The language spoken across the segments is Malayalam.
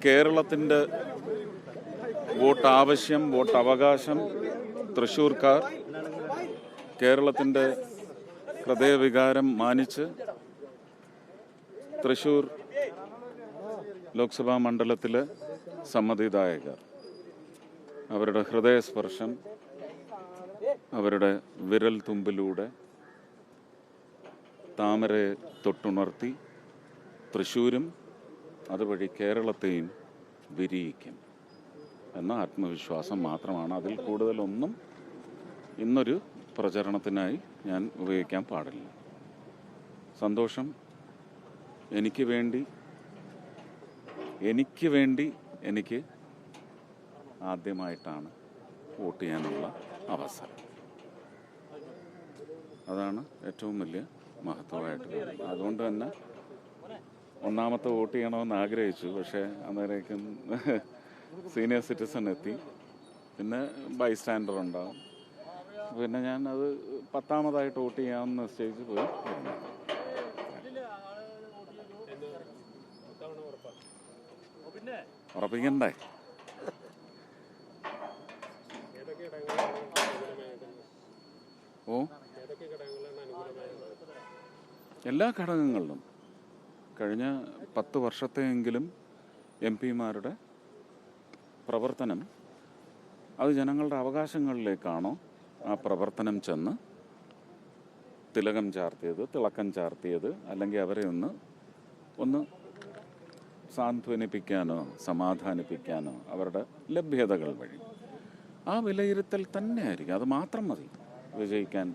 കേരളത്തിൻ്റെ വോട്ട് ആവശ്യം, വോട്ട് അവകാശം തൃശ്ശൂർക്കാർ കേരളത്തിൻ്റെ ഹൃദയവികാരം മാനിച്ച് തൃശ്ശൂർ ലോക്സഭാ മണ്ഡലത്തിലെ സമ്മതിദായകർ അവരുടെ ഹൃദയസ്പർശം അവരുടെ വിരൽ തുമ്പിലൂടെ താമരയെ തൊട്ടുണർത്തി തൃശ്ശൂരും അതുവഴി കേരളത്തെയും വിരിയിക്കും എന്ന ആത്മവിശ്വാസം മാത്രമാണ്. അതിൽ കൂടുതലൊന്നും ഇന്നൊരു പ്രചരണത്തിനായി ഞാൻ ഉപയോഗിക്കാൻ പാടില്ല. സന്തോഷം. എനിക്ക് വേണ്ടി എനിക്ക് ആദ്യമായിട്ടാണ് വോട്ട് ചെയ്യാനുള്ള അവസരം. അതാണ് ഏറ്റവും വലിയ മഹത്വമായിട്ട് കാണുന്നത്. അതുകൊണ്ട് തന്നെ ഒന്നാമത്തെ വോട്ട് ചെയ്യണമെന്ന് ആഗ്രഹിച്ചു. പക്ഷേ അന്നേരേക്കും സീനിയർ സിറ്റിസൺ എത്തി, പിന്നെ ബൈസ്റ്റാൻഡർ ഉണ്ടാവും. പിന്നെ ഞാൻ അത് 10ാമതായിട്ട് വോട്ട് ചെയ്യാമെന്ന് നിശ്ചയിച്ച് പോയി. ഉറപ്പിക്കണ്ടേ? എല്ലാ ഘടകങ്ങളിലും കഴിഞ്ഞ 10 വർഷത്തെയെങ്കിലും MP-മാരുടെ പ്രവർത്തനം അത് ജനങ്ങളുടെ അവകാശങ്ങളിലേക്കാണോ ആ പ്രവർത്തനം ചെന്ന് തിലകം ചാർത്തിയത്, അല്ലെങ്കിൽ അവരെ ഒന്ന് സാന്ത്വനിപ്പിക്കാനോ സമാധാനിപ്പിക്കാനോ അവരുടെ ലഭ്യതകൾ വഴി ആ വിലയിരുത്തൽ തന്നെയായിരിക്കും. അത് മാത്രം മതി വിജയിക്കാൻ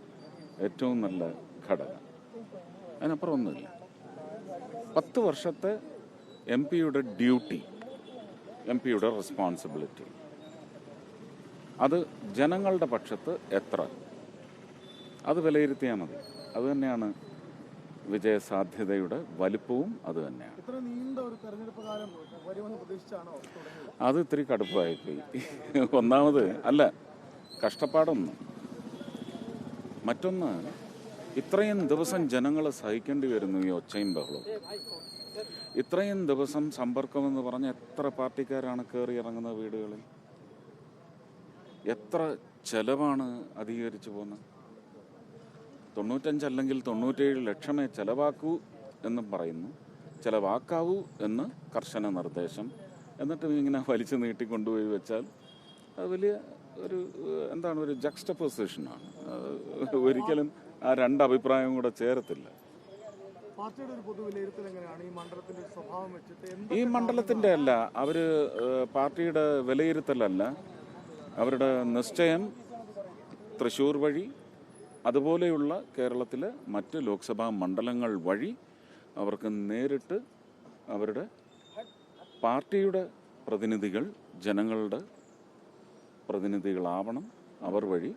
ഏറ്റവും നല്ല ഘടകം. അതിനപ്പുറം ഒന്നുമില്ല. 10 വർഷത്തെ MP-യുടെ ഡ്യൂട്ടി, MP-യുടെ റെസ്പോൺസിബിലിറ്റി, അത് ജനങ്ങളുടെ പക്ഷത്ത് എത്ര, അത് വിലയിരുത്തിയാൽ മതി. അത് തന്നെയാണ് വിജയസാധ്യതയുടെ വലിപ്പവും അത് തന്നെയാണ്. അത് ഇത്തിരി കടുപ്പായിപ്പോയി. ഒന്നാമത് അല്ല, കഷ്ടപ്പാടൊന്നും. മറ്റൊന്ന്, ഇത്രയും ദിവസം ജനങ്ങൾ സഹിക്കേണ്ടി വരുന്നു ഈ ഒച്ചയും ബഹളവും. ഇത്രയും ദിവസം സമ്പർക്കമെന്ന് പറഞ്ഞ എത്ര പാർട്ടിക്കാരാണ് കയറി ഇറങ്ങുന്നത് വീടുകളിൽ? എത്ര ചെലവാണ് അധികരിച്ചു പോകുന്നത്? 95 അല്ലെങ്കിൽ 97 ലക്ഷമേ ചെലവാക്കൂ എന്നും പറയുന്നു. ചെലവാക്കാവൂ എന്ന് കർശന നിർദ്ദേശം. എന്നിട്ടും ഇങ്ങനെ വലിച്ചു നീട്ടിക്കൊണ്ടുപോയി വെച്ചാൽ അത് വലിയ ഒരു ജക്സ്റ്റപ്പോസിഷനാണ്. ഒരിക്കലും ആ രണ്ട് അഭിപ്രായവും കൂടെ ചേരത്തില്ല. ഈ മണ്ഡലത്തിൻ്റെ അല്ല, പാർട്ടിയുടെ വിലയിരുത്തലല്ല, അവരുടെ നിശ്ചയം തൃശ്ശൂർ വഴി അതുപോലെയുള്ള കേരളത്തിലെ മറ്റ് ലോക്സഭാ മണ്ഡലങ്ങൾ വഴി അവർക്ക് നേരിട്ട് അവരുടെ പാർട്ടിയുടെ പ്രതിനിധികൾ ജനങ്ങളുടെ പ്രതിനിധികളാവണം. അവർ വഴി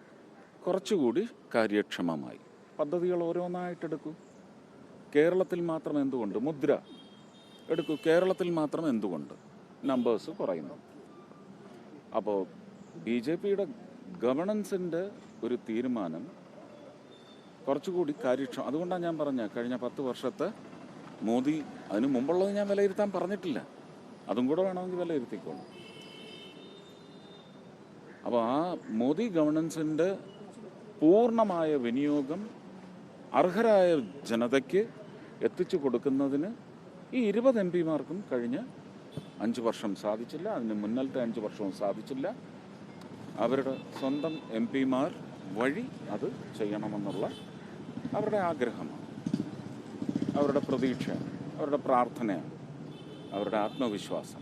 കുറച്ചുകൂടി കാര്യക്ഷമമായി പദ്ധതികൾ ഓരോന്നായിട്ടെടുക്കൂ. കേരളത്തിൽ മാത്രം എന്തുകൊണ്ട് മുദ്ര എടുക്കൂ? കേരളത്തിൽ മാത്രം എന്തുകൊണ്ട് നമ്പേഴ്സ് കുറയുന്നു? അപ്പോൾ BJP-യുടെ ഗവർണൻസിൻ്റെ ഒരു തീരുമാനം കുറച്ചുകൂടി കാര്യക്ഷമം. അതുകൊണ്ടാണ് ഞാൻ കഴിഞ്ഞ 10 വർഷത്തെ മോദി, അതിനു മുമ്പുള്ളത് ഞാൻ വിലയിരുത്താൻ പറഞ്ഞിട്ടില്ല, അതും കൂടെ വേണമെങ്കിൽ വിലയിരുത്തിക്കോളൂ. അപ്പോൾ ആ മോദി ഗവർണൻസിൻ്റെ പൂർണ്ണമായ വിനിയോഗം അർഹരായ ജനതയ്ക്ക് എത്തിച്ചു കൊടുക്കുന്നതിന് ഈ 20 MP-മാർക്കും കഴിഞ്ഞ 5 വർഷം സാധിച്ചില്ല. അതിന് മുന്നലത്തെ 5 വർഷവും സാധിച്ചില്ല. അവരുടെ സ്വന്തം MP-മാർ വഴി അത് ചെയ്യണമെന്നുള്ള അവരുടെ ആഗ്രഹമാണ്, അവരുടെ പ്രതീക്ഷയാണ്, അവരുടെ പ്രാർത്ഥനയാണ്, അവരുടെ ആത്മവിശ്വാസം.